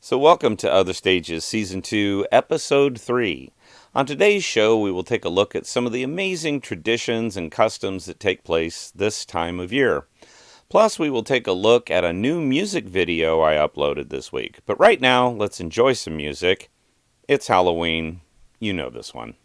So welcome to Other Stages, Season 2, Episode 3. On today's show, we will take a look at some of the amazing traditions and customs that take place this time of year. Plus, we will take a look at a new music video I uploaded this week. But right now, let's enjoy some music. It's Halloween. You know this one.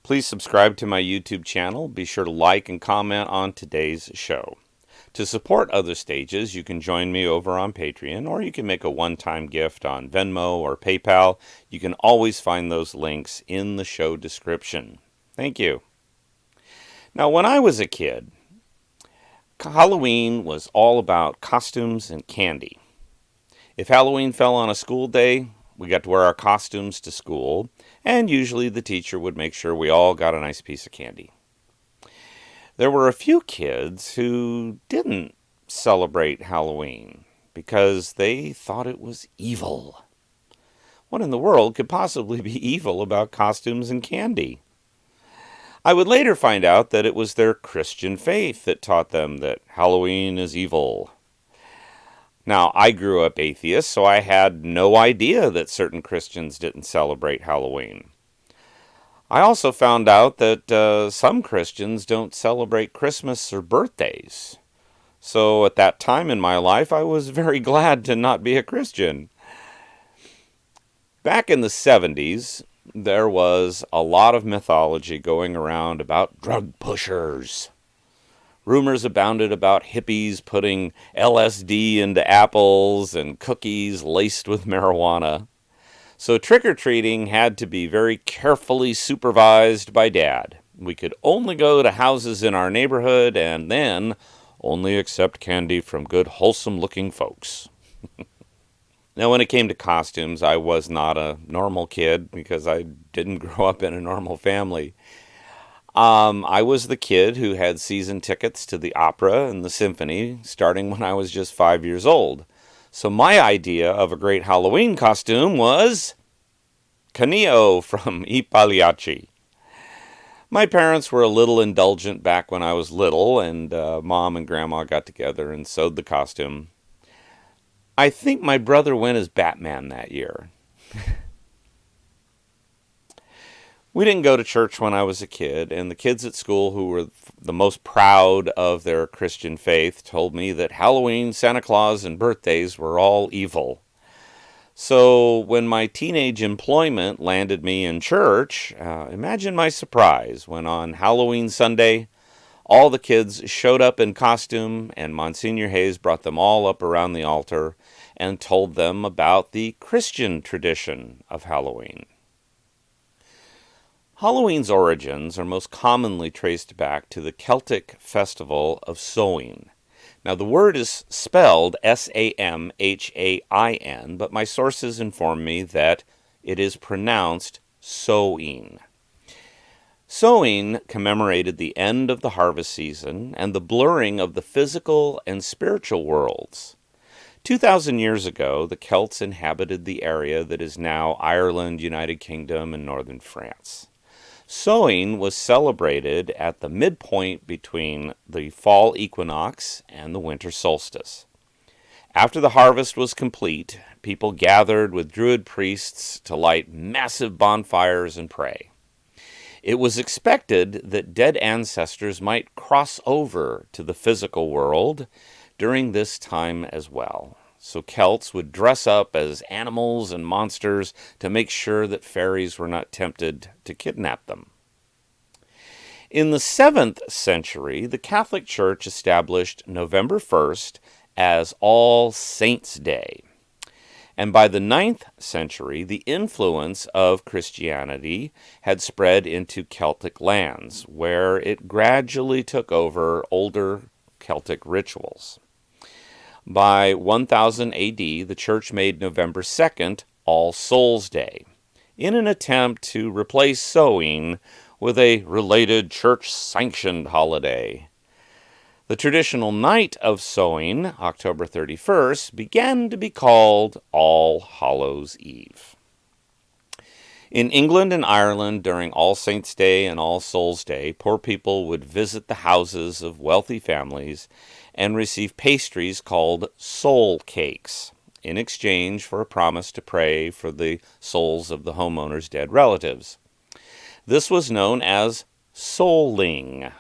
Please subscribe to my YouTube channel. Be sure to like and comment on today's show. To support Other Stages, you can join me over on Patreon, or you can make a one-time gift on Venmo or PayPal. You can always find those links in the show description. Thank you. Now, when I was a kid, Halloween was all about costumes and candy. If Halloween fell on a school day, we got to wear our costumes to school, and usually the teacher would make sure we all got a nice piece of candy. There were a few kids who didn't celebrate Halloween because they thought it was evil. What in the world could possibly be evil about costumes and candy? I would later find out that it was their Christian faith that taught them that Halloween is evil. Now, I grew up atheist, so I had no idea that certain Christians didn't celebrate Halloween. I also found out that some Christians don't celebrate Christmas or birthdays. So at that time in my life, I was very glad to not be a Christian. Back in the 70s, there was a lot of mythology going around about drug pushers. Rumors abounded about hippies putting LSD into apples and cookies laced with marijuana. So trick-or-treating had to be very carefully supervised by Dad. We could only go to houses in our neighborhood, and then Only accept candy from good, wholesome-looking folks. Now, when it came to costumes, I was not a normal kid because I didn't grow up in a normal family. I was the kid who had season tickets to the opera and the symphony starting when I was just 5 years old. So my idea of a great Halloween costume was Canio from I Pagliacci. My parents were a little indulgent back when I was little, and Mom and Grandma got together and sewed the costume. I think my brother went as Batman that year. We didn't go to church when I was a kid, and the kids at school who were the most proud of their Christian faith told me that Halloween, Santa Claus, and birthdays were all evil. So when my teenage employment landed me in church, imagine my surprise when on Halloween Sunday, all the kids showed up in costume, and Monsignor Hayes brought them all up around the altar and told them about the Christian tradition of Halloween. Halloween's origins are most commonly traced back to the Celtic festival of Samhain. Now, the word is spelled Samhain, but my sources inform me that it is pronounced Samhain. Samhain commemorated the end of the harvest season and the blurring of the physical and spiritual worlds. 2,000 years ago, the Celts inhabited the area that is now Ireland, United Kingdom, and northern France. Samhain was celebrated at the midpoint between the fall equinox and the winter solstice. After the harvest was complete, people gathered with Druid priests to light massive bonfires and pray. It was expected that dead ancestors might cross over to the physical world during this time as well. So Celts would dress up as animals and monsters to make sure that fairies were not tempted to kidnap them. In the 7th century, the Catholic Church established November 1st as All Saints' Day. And by the 9th century, the influence of Christianity had spread into Celtic lands, where it gradually took over older Celtic rituals. By 1000 AD, the Church made November 2nd All Souls' Day, in an attempt to replace Samhain with a related church-sanctioned holiday. The traditional night of Samhain, October 31st, began to be called All Hallows' Eve. In England and Ireland, during All Saints' Day and All Souls' Day, poor people would visit the houses of wealthy families and receive pastries called soul cakes, in exchange for a promise to pray for the souls of the homeowner's dead relatives. This was known as souling.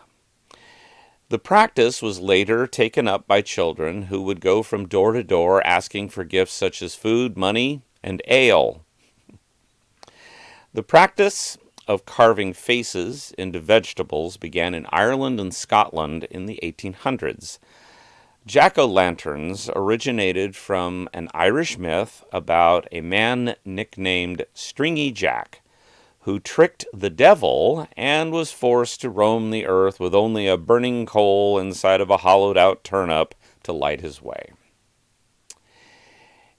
The practice was later taken up by children who would go from door to door asking for gifts such as food, money, and ale. The practice of carving faces into vegetables began in Ireland and Scotland in the 1800s. Jack-o'-lanterns originated from an Irish myth about a man nicknamed Stringy Jack, who tricked the devil and was forced to roam the earth with only a burning coal inside of a hollowed-out turnip to light his way.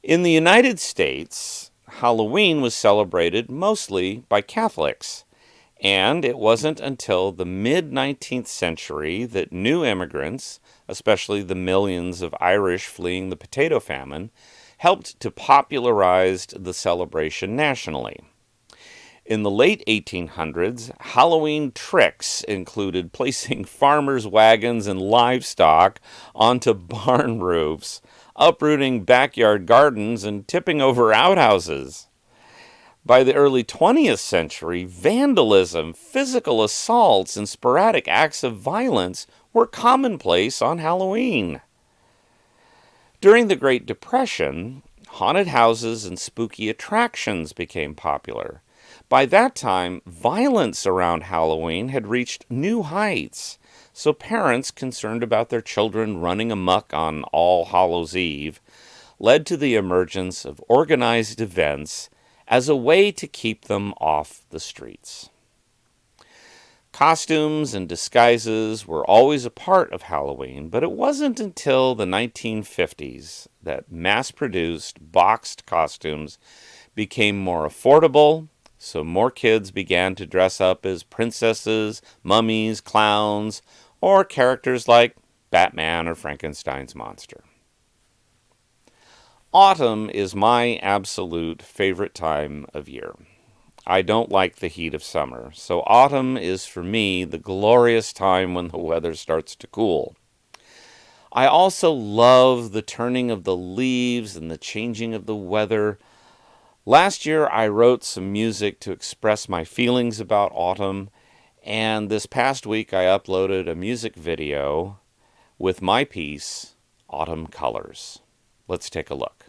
In the United States, Halloween was celebrated mostly by Catholics, and it wasn't until the mid-19th century that new immigrants, especially the millions of Irish fleeing the potato famine, helped to popularize the celebration nationally. In the late 1800s, Halloween tricks included placing farmers' wagons and livestock onto barn roofs, uprooting backyard gardens, and tipping over outhouses. By the early 20th century, vandalism, physical assaults, and sporadic acts of violence were commonplace on Halloween. During the Great Depression, haunted houses and spooky attractions became popular. By that time, violence around Halloween had reached new heights, so parents concerned about their children running amok on All Hallows' Eve led to the emergence of organized events as a way to keep them off the streets. Costumes and disguises were always a part of Halloween, but it wasn't until the 1950s that mass-produced boxed costumes became more affordable, so more kids began to dress up as princesses, mummies, clowns, or characters like Batman or Frankenstein's monster. Autumn is my absolute favorite time of year. I don't like the heat of summer, so autumn is for me the glorious time when the weather starts to cool. I also love the turning of the leaves and the changing of the weather. Last year I wrote some music to express my feelings about autumn, and this past week I uploaded a music video with my piece, Autumn Colors. Let's take a look.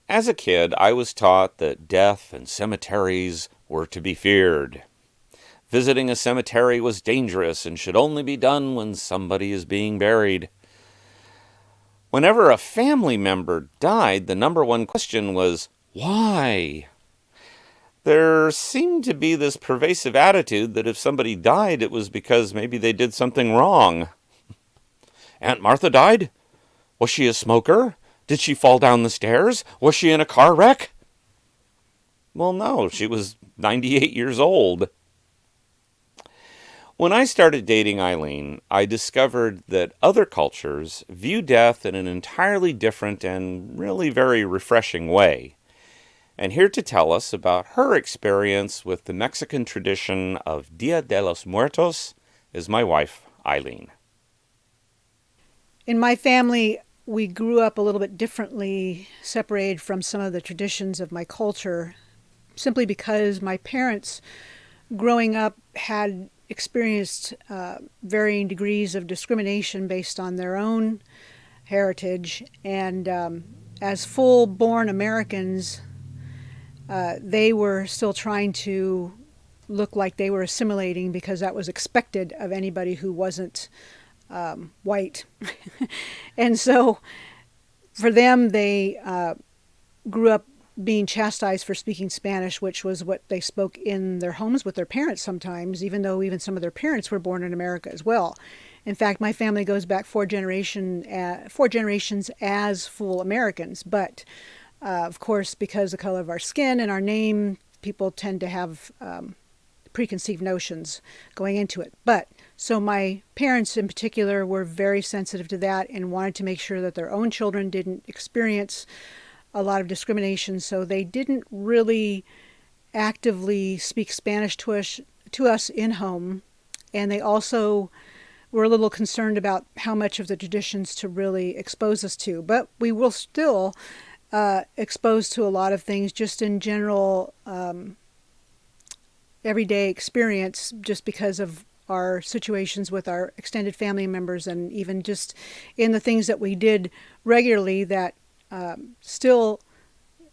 As a kid, I was taught that death and cemeteries were to be feared. Visiting a cemetery was dangerous and should only be done when somebody is being buried. Whenever a family member died, the number one question was, why? There seemed to be this pervasive attitude that if somebody died, it was because maybe they did something wrong. Aunt Martha died? Was she a smoker? Did she fall down the stairs? Was she in a car wreck? Well, no, she was 98 years old. When I started dating Aileen, I discovered that other cultures view death in an entirely different and really very refreshing way. And here to tell us about her experience with the Mexican tradition of Dia de los Muertos is my wife, Aileen. In my family, we grew up a little bit differently, separated from some of the traditions of my culture, simply because my parents, growing up, had experienced varying degrees of discrimination based on their own heritage. And as full-born Americans, they were still trying to look like they were assimilating because that was expected of anybody who wasn't white. And so for them, they grew up being chastised for speaking Spanish, which was what they spoke in their homes with their parents sometimes, even though even some of their parents were born in America as well. In fact, my family goes back four generations as full Americans. But, of course, because of the color of our skin and our name, people tend to have preconceived notions going into it. But so my parents in particular were very sensitive to that and wanted to make sure that their own children didn't experience a lot of discrimination. So they didn't really actively speak Spanish to us in home. And they also were a little concerned about how much of the traditions to really expose us to. But we will still exposed to a lot of things just in general everyday experience, just because of our situations with our extended family members, and even just in the things that we did regularly that still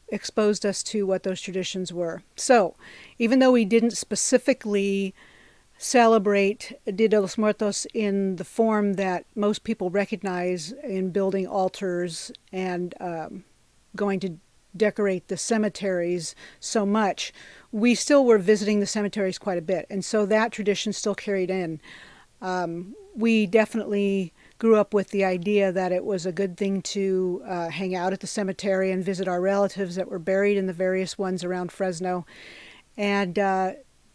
exposed us to what those traditions were. So even though we didn't specifically celebrate Dia de los Muertos in the form that most people recognize in building altars and going to decorate the cemeteries so much, we still were visiting the cemeteries quite a bit. And so that tradition still carried in. We definitely grew up with the idea that it was a good thing to hang out at the cemetery and visit our relatives that were buried in the various ones around Fresno. And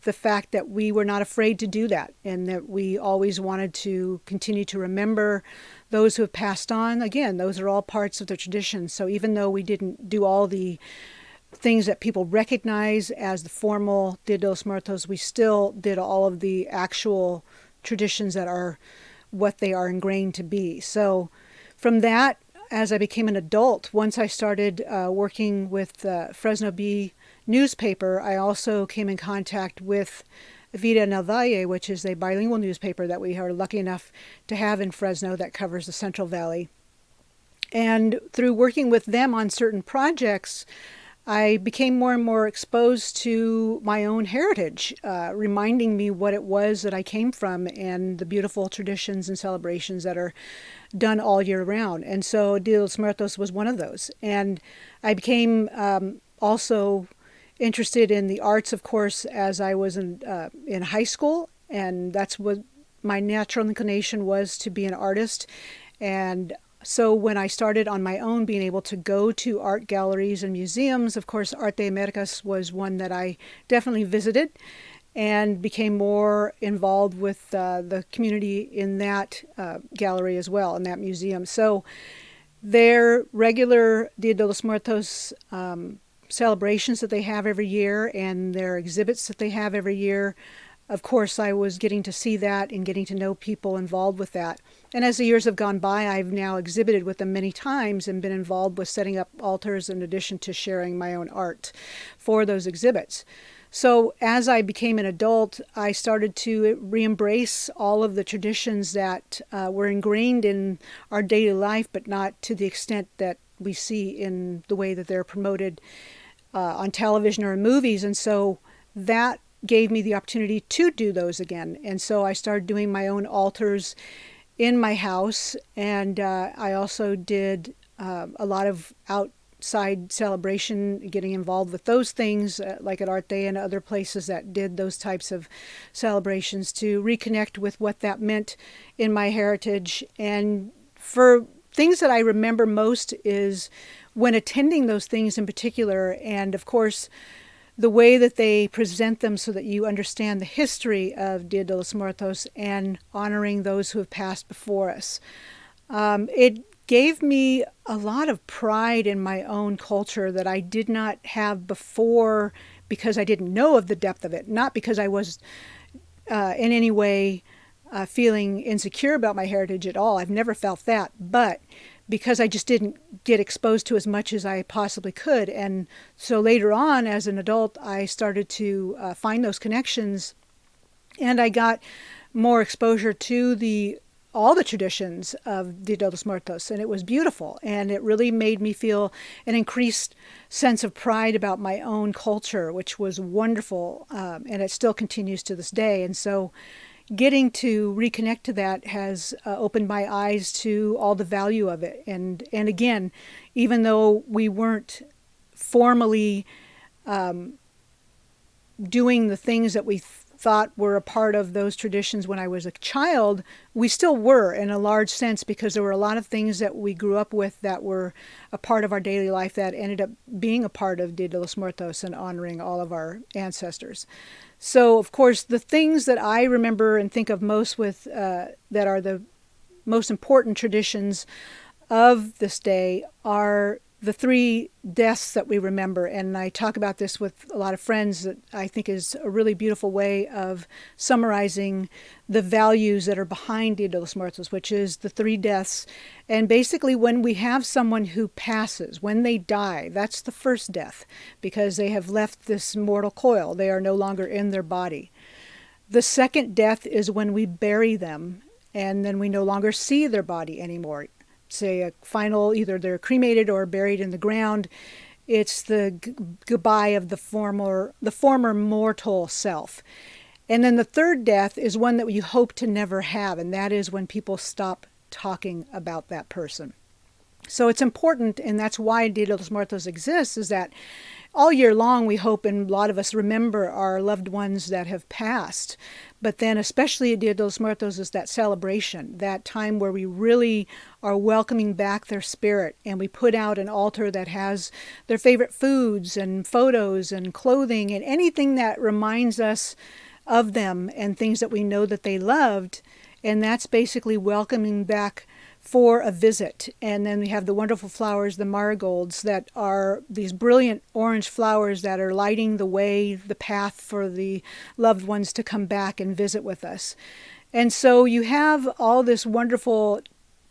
the fact that we were not afraid to do that, and that we always wanted to continue to remember those who have passed on. Again, those are all parts of the tradition. So even though we didn't do all the things that people recognize as the formal Dia de los Muertos, we still did all of the actual traditions that are what they are ingrained to be. So from that, as I became an adult, once I started working with the Fresno Bee newspaper, I also came in contact with Vida en el Valle, which is a bilingual newspaper that we are lucky enough to have in Fresno that covers the Central Valley. And through working with them on certain projects, I became more and more exposed to my own heritage, reminding me what it was that I came from and the beautiful traditions and celebrations that are done all year round. And so Dia de los Muertos was one of those. And I became also interested in the arts, of course, as I was in high school. And that's what my natural inclination was, to be an artist. And so when I started on my own being able to go to art galleries and museums, of course, Arte Americas was one that I definitely visited and became more involved with the community in that gallery as well, in that museum. So their regular Dia de los Muertos celebrations that they have every year and their exhibits that they have every year, of course, I was getting to see that and getting to know people involved with that. And as the years have gone by, I've now exhibited with them many times and been involved with setting up altars in addition to sharing my own art for those exhibits. So as I became an adult, I started to re-embrace all of the traditions that were ingrained in our daily life, but not to the extent that we see in the way that they're promoted on television or in movies. And so that gave me the opportunity to do those again. And so I started doing my own altars in my house, and I also did a lot of outside celebration, getting involved with those things, like at Art Day and other places that did those types of celebrations, to reconnect with what that meant in my heritage. And for things that I remember most is when attending those things in particular, and of course the way that they present them so that you understand the history of Dia de los Muertos and honoring those who have passed before us. It gave me a lot of pride in my own culture that I did not have before, because I didn't know of the depth of it, not because I was in any way feeling insecure about my heritage at all. I've never felt that, but because I just didn't get exposed to as much as I possibly could. And so later on, as an adult, I started to find those connections, and I got more exposure to all the traditions of Dia de los Muertos, and it was beautiful, and it really made me feel an increased sense of pride about my own culture, which was wonderful, and it still continues to this day. And so getting to reconnect to that has opened my eyes to all the value of it. And again, even though we weren't formally doing the things that we thought were a part of those traditions when I was a child, we still were in a large sense, because there were a lot of things that we grew up with that were a part of our daily life that ended up being a part of Dia de los Muertos and honoring all of our ancestors. So, of course, the things that I remember and think of most with that are the most important traditions of this day are the 3 deaths that we remember. And I talk about this with a lot of friends, that I think is a really beautiful way of summarizing the values that are behind Dia de los Muertos, which is the 3 deaths. And basically, when we have someone who passes, when they die, that's the first death, because they have left this mortal coil. They are no longer in their body. The second death is when we bury them, and then we no longer see their body anymore. Say a final, either they're cremated or buried in the ground. It's the goodbye of the former mortal self. And then the third death is one that you hope to never have, and that is when people stop talking about that person. So it's important, and that's why Dia de los Muertos exists, is that all year long we hope, and a lot of us remember our loved ones that have passed. But then especially at Dia de los Muertos is that celebration, that time where we really are welcoming back their spirit, and we put out an altar that has their favorite foods and photos and clothing and anything that reminds us of them and things that we know that they loved. And that's basically welcoming back for a visit. And then we have the wonderful flowers, the marigolds, that are these brilliant orange flowers that are lighting the way, the path for the loved ones to come back and visit with us. And so you have all this wonderful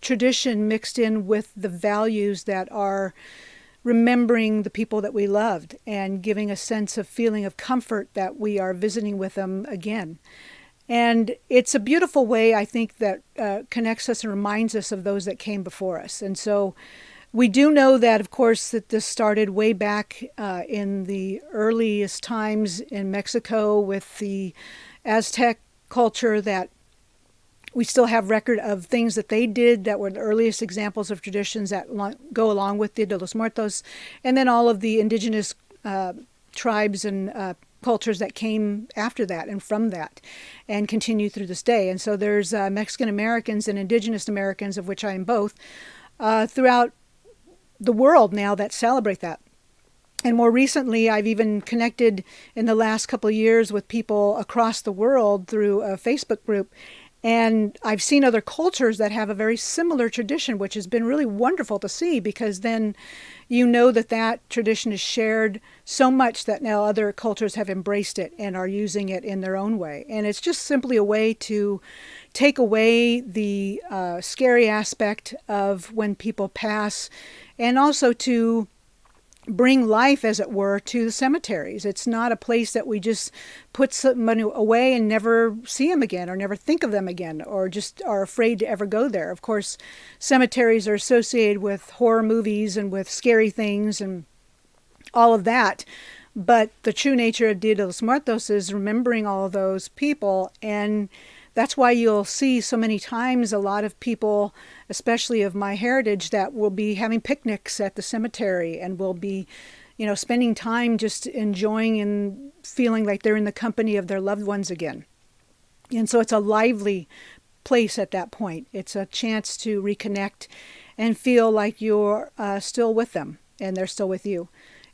tradition mixed in with the values that are remembering the people that we loved and giving a sense of feeling of comfort that we are visiting with them again. And it's a beautiful way, I think, that connects us and reminds us of those that came before us. And so we do know that, of course, that this started way back in the earliest times in Mexico with the Aztec culture, that we still have record of things that they did that were the earliest examples of traditions that go along with Dia de los Muertos. And then all of the indigenous tribes and cultures that came after that and from that and continue through this day. And so there's Mexican Americans and Indigenous Americans, of which I am both, throughout the world now that celebrate that. And more recently, I've even connected in the last couple of years with people across the world through a Facebook group. And I've seen other cultures that have a very similar tradition, which has been really wonderful to see, because then you know that that tradition is shared so much that now other cultures have embraced it and are using it in their own way. And it's just simply a way to take away the scary aspect of when people pass, and also to bring life, as it were, to the cemeteries. It's not a place that we just put someone away and never see them again or never think of them again or just are afraid to ever go there. Of course, cemeteries are associated with horror movies and with scary things and all of that. But the true nature of Dia de los Muertos is remembering all of those people, and that's why you'll see so many times a lot of people, especially of my heritage, that will be having picnics at the cemetery and will be, spending time just enjoying and feeling like they're in the company of their loved ones again. And so it's a lively place at that point. It's a chance to reconnect and feel like you're still with them and they're still with you.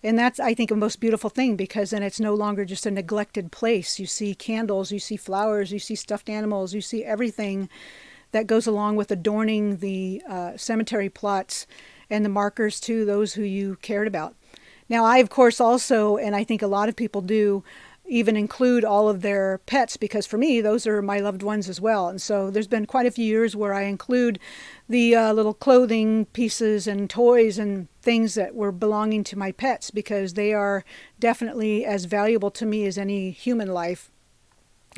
And that's, I think, a most beautiful thing, because then it's no longer just a neglected place. You see candles, you see flowers, you see stuffed animals, you see everything that goes along with adorning the cemetery plots and the markers to those who you cared about. Now, I, of course, also, and I think a lot of people do, even include all of their pets, because for me, those are my loved ones as well. And so there's been quite a few years where I include the little clothing pieces and toys and things that were belonging to my pets, because they are definitely as valuable to me as any human life.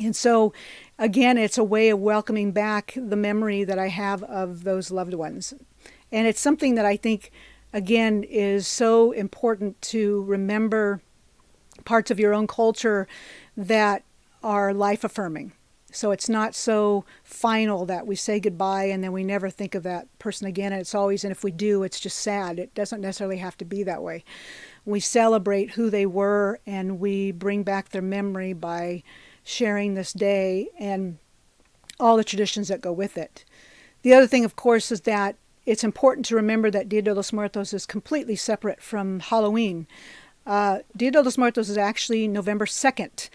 And so, again, it's a way of welcoming back the memory that I have of those loved ones. And it's something that I think, again, is so important to remember parts of your own culture that are life-affirming. So it's not so final that we say goodbye and then we never think of that person again. And it's always, and if we do, it's just sad. It doesn't necessarily have to be that way. We celebrate who they were and we bring back their memory by sharing this day and all the traditions that go with it. The other thing, of course, is that it's important to remember that Dia de los Muertos is completely separate from Halloween. Dia de los Muertos is actually November 2nd.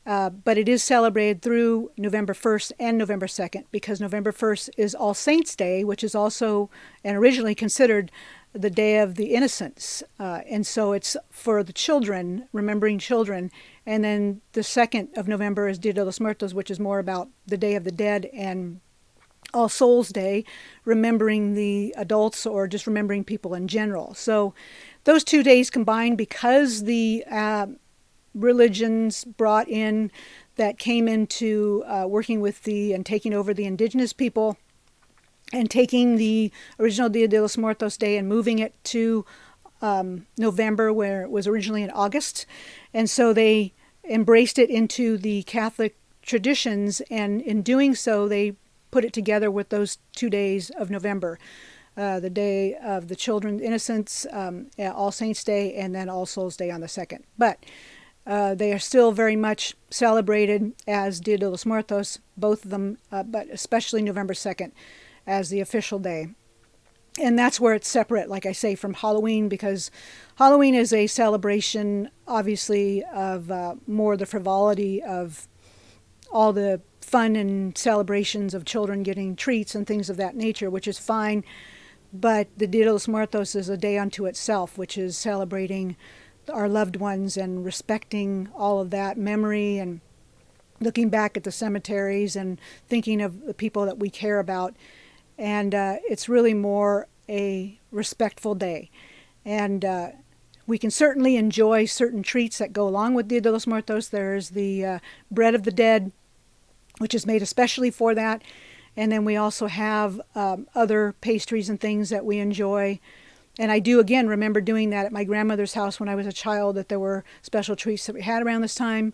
But it is celebrated through November 1st and November 2nd, because November 1st is All Saints' Day, which is also and originally considered the Day of the Innocents. And so it's for the children, remembering children. And then the 2nd of November is Dia de los Muertos, which is more about the Day of the Dead, and All Souls' Day, remembering the adults or just remembering people in general. So those 2 days combined, because the religions brought in that came into working with and taking over the indigenous people and taking the original Dia de los Muertos Day and moving it to November, where it was originally in August. And so they embraced it into the Catholic traditions, and in doing so they put it together with those 2 days of November. The Day of the Children Innocents, All Saints' Day, and then All Souls' Day on the 2nd. But they are still very much celebrated as Dia de los Muertos, both of them, but especially November 2nd as the official day. And that's where it's separate, like I say, from Halloween, because Halloween is a celebration, obviously, of more the frivolity of all the fun and celebrations of children getting treats and things of that nature, which is fine. But the Dia de los Muertos is a day unto itself, which is celebrating our loved ones and respecting all of that memory and looking back at the cemeteries and thinking of the people that we care about. And it's really more a respectful day. And we can certainly enjoy certain treats that go along with Dia de los Muertos. There's the bread of the dead, which is made especially for that. And then we also have other pastries and things that we enjoy. And I do, again, remember doing that at my grandmother's house when I was a child, that there were special treats that we had around this time.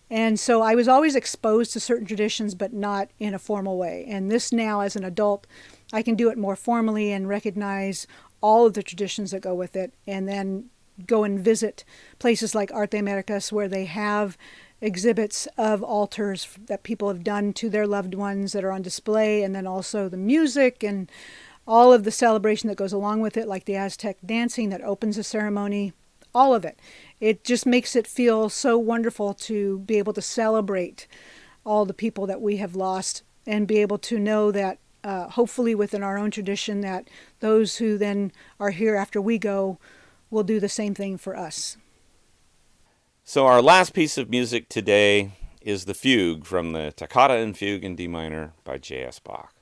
And so I was always exposed to certain traditions, but not in a formal way. And this now, as an adult, I can do it more formally and recognize all of the traditions that go with it, and then go and visit places like Arte Americas, where they have exhibits of altars that people have done to their loved ones that are on display, and then also the music and all of the celebration that goes along with it, like the Aztec dancing that opens the ceremony, all of it. It just makes it feel so wonderful to be able to celebrate all the people that we have lost, and be able to know that hopefully within our own tradition, that those who then are here after we go will do the same thing for us. So our last piece of music today is the Fugue from the Toccata and Fugue in D minor by J.S. Bach.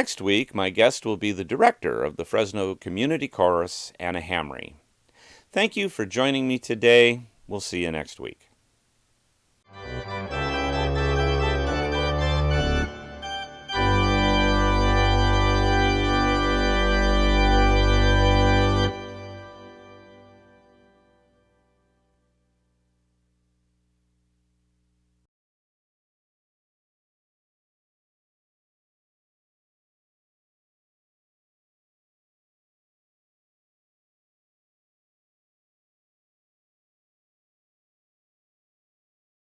Next week, my guest will be the director of the Fresno Community Chorus, Anna Hamry. Thank you for joining me today. We'll see you next week.